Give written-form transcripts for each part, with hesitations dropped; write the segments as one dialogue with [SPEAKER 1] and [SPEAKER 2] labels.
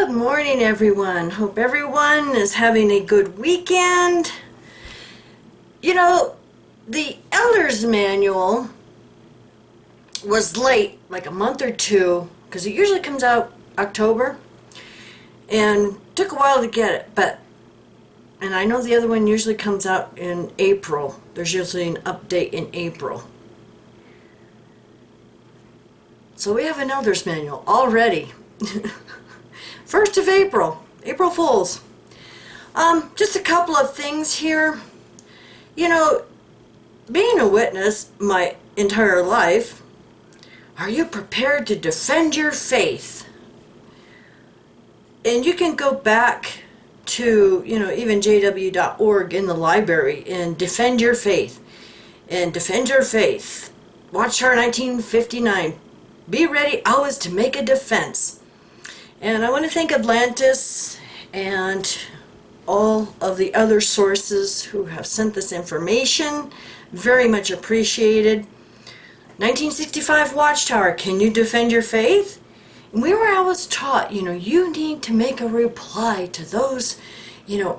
[SPEAKER 1] Good morning, everyone. Hope everyone is having a good weekend. You know, the Elder's Manual was late, like a month or two, because it usually comes out October, and took a while to get it, and I know the other one usually comes out in April. There's usually an update in April. So we have an Elder's Manual already. 1st of April, April Fools. Just a couple of things here. You know, being a witness my entire life, are you prepared to defend your faith? And you can go back to, even jw.org in the library and defend your faith. And defend your faith. Watchtower 1959. Be ready always to make a defense. And I want to thank Atlantis and all of the other sources who have sent this information. Very much appreciated. 1965 Watchtower, can you defend your faith? And we were always taught, you need to make a reply to those,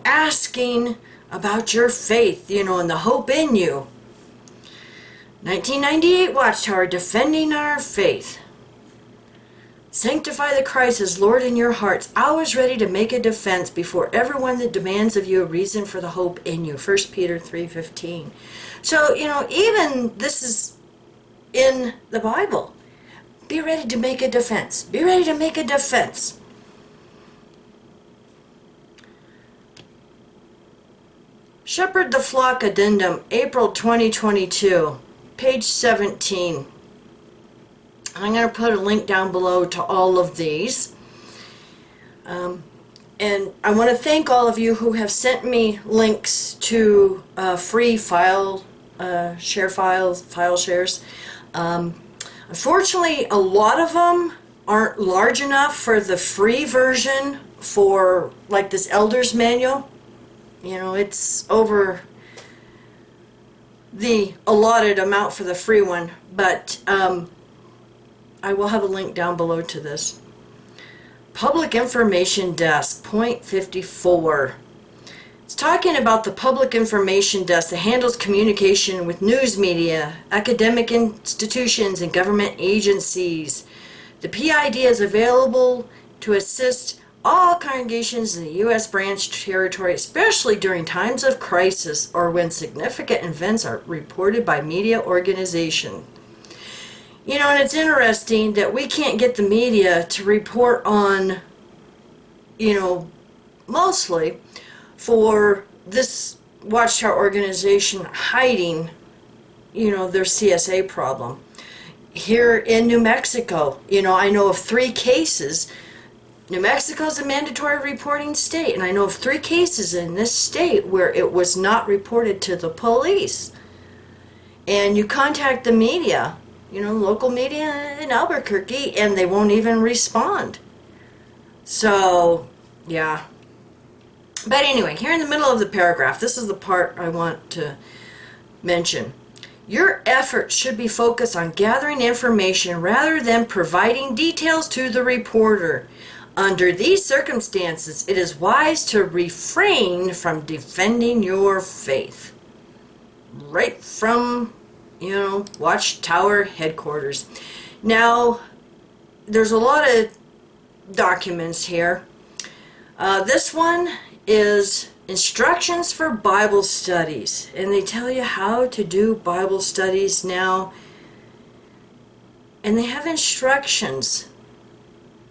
[SPEAKER 1] asking about your faith, and the hope in you. 1998 Watchtower, defending our faith. Sanctify the Christ as Lord in your hearts, always ready to make a defense before everyone that demands of you a reason for the hope in you. 1 Peter 3:15. So, even this is in the Bible. Be ready to make a defense. Be ready to make a defense. Shepherd the Flock Addendum, April 2022, page 17. I'm going to put a link down below to all of these. And I want to thank all of you who have sent me links to free file shares. Unfortunately, a lot of them aren't large enough for the free version for like this Elder's Manual. It's over the allotted amount for the free one, but I will have a link down below to this. Public Information Desk, point 54. It's talking about the Public Information Desk that handles communication with news media, academic institutions, and government agencies. The PID is available to assist all congregations in the U.S. branch territory, especially during times of crisis or when significant events are reported by media organizations. And it's interesting that we can't get the media to report on, mostly for this Watchtower organization hiding, their CSA problem. Here in New Mexico, I know of 3 cases. New Mexico is a mandatory reporting state, and I know of 3 cases in this state where it was not reported to the police. And you contact the media, local media in Albuquerque, and they won't even respond. So, yeah. But anyway, here in the middle of the paragraph, this is the part I want to mention. Your efforts should be focused on gathering information rather than providing details to the reporter. Under these circumstances, it is wise to refrain from defending your faith. Right from Watchtower headquarters. Now, there's a lot of documents here. This one is instructions for Bible studies, and they tell you how to do Bible studies now, and they have instructions.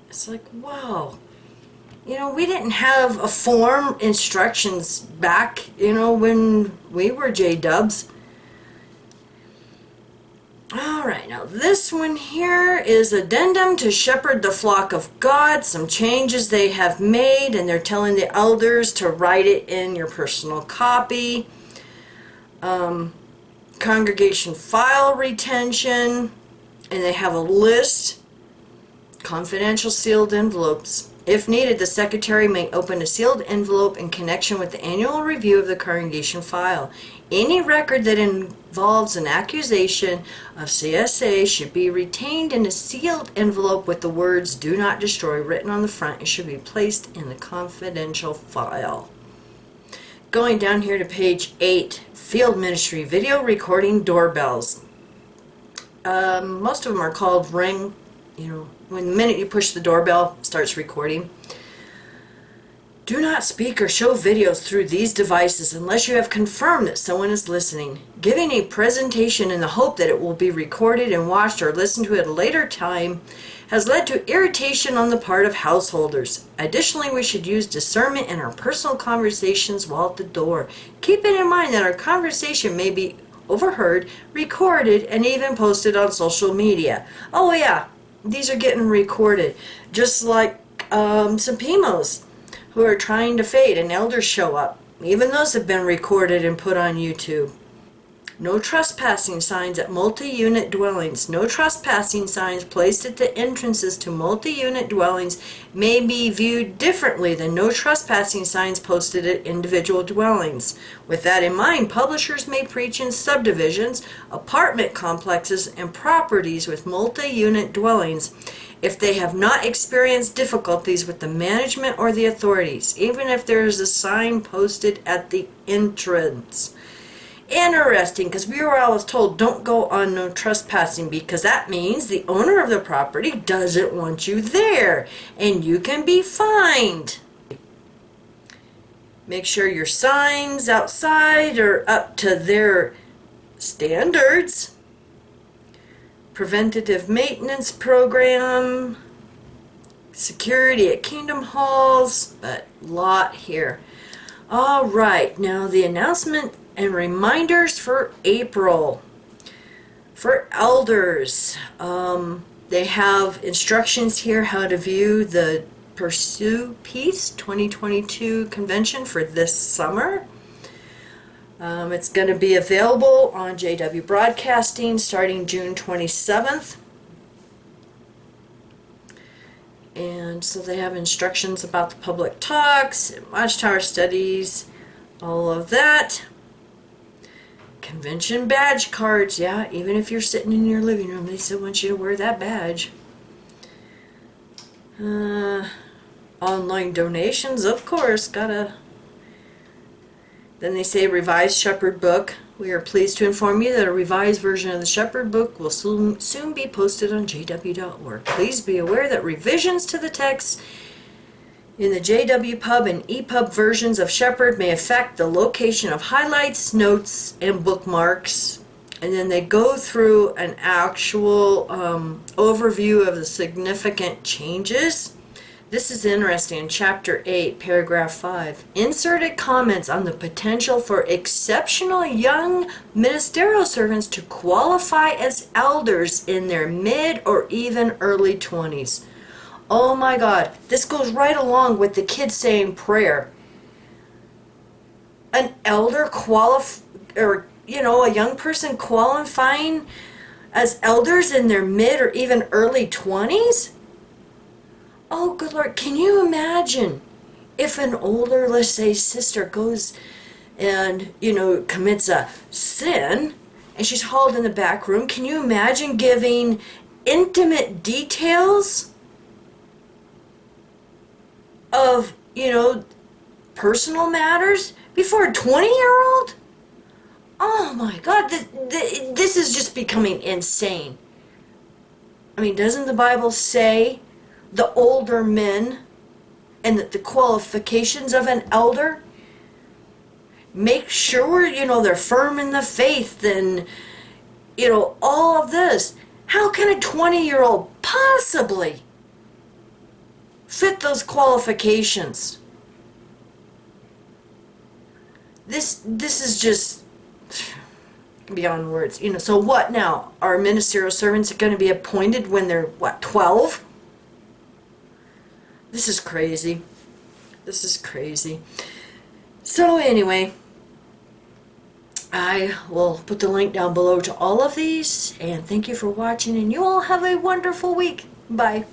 [SPEAKER 1] It's like, wow. We didn't have a form instructions back, when we were J-dubs. Alright, now this one here is addendum to Shepherd the Flock of God. Some changes they have made, and they're telling the elders to write it in your personal copy. Congregation file retention, and they have a list, confidential sealed envelopes, If needed, the secretary may open a sealed envelope in connection with the annual review of the congregation file. Any record that involves an accusation of CSA should be retained in a sealed envelope with the words "Do Not Destroy" written on the front and should be placed in the confidential file. Going down here to page 8, field ministry video recording doorbells. Most of them are called Ring. When the minute you push the doorbell, it starts recording. Do not speak or show videos through these devices unless you have confirmed that someone is listening. Giving a presentation in the hope that it will be recorded and watched or listened to at a later time has led to irritation on the part of householders. Additionally, we should use discernment in our personal conversations while at the door. Keeping in mind that our conversation may be overheard, recorded, and even posted on social media. Oh yeah, these are getting recorded. Just like some PMOs who are trying to fade and elders show up. Even those have been recorded and put on YouTube. No trespassing signs at multi-unit dwellings. No trespassing signs placed at the entrances to multi-unit dwellings may be viewed differently than no trespassing signs posted at individual dwellings. With that in mind, publishers may preach in subdivisions, apartment complexes, and properties with multi-unit dwellings if they have not experienced difficulties with the management or the authorities, even if there is a sign posted at the entrance. Interesting, because we were always told don't go on no trespassing because that means the owner of the property doesn't want you there and you can be fined. Make sure your signs outside are up to their standards. Preventative maintenance program, security at Kingdom Halls, a lot here. All right, now the announcement and reminders for April. For elders, they have instructions here how to view the Pursue Peace 2022 convention for this summer. It's going to be available on JW Broadcasting starting June 27th. And so they have instructions about the public talks, Watchtower studies, all of that. Convention badge cards, yeah, even if you're sitting in your living room, they still want you to wear that badge. Online donations, of course, gotta. Then they say revised Shepherd book. We are pleased to inform you that a revised version of the Shepherd book will soon be posted on jw.org. Please be aware that revisions to the text in the JW Pub and EPUB versions of Shepherd may affect the location of highlights, notes, and bookmarks. And then they go through an actual overview of the significant changes. This is interesting. In Chapter 8, Paragraph 5, inserted comments on the potential for exceptional young ministerial servants to qualify as elders in their mid or even early 20s. Oh my God, this goes right along with the kids saying prayer. An elder a young person qualifying as elders in their mid or even early 20s? Oh, good Lord, can you imagine if an older, let's say, sister goes and, commits a sin and she's hauled in the back room? Can you imagine giving intimate details of, personal matters before a 20-year-old? Oh my God, this is just becoming insane. I mean, doesn't the Bible say the older men and the qualifications of an elder? Make sure, they're firm in the faith and, all of this. How can a 20-year-old possibly fit those qualifications? This is just beyond words. So what now? Our ministerial servants are going to be appointed when they're, 12? This is crazy. This is crazy. So anyway, I will put the link down below to all of these, and thank you for watching, and you all have a wonderful week. Bye.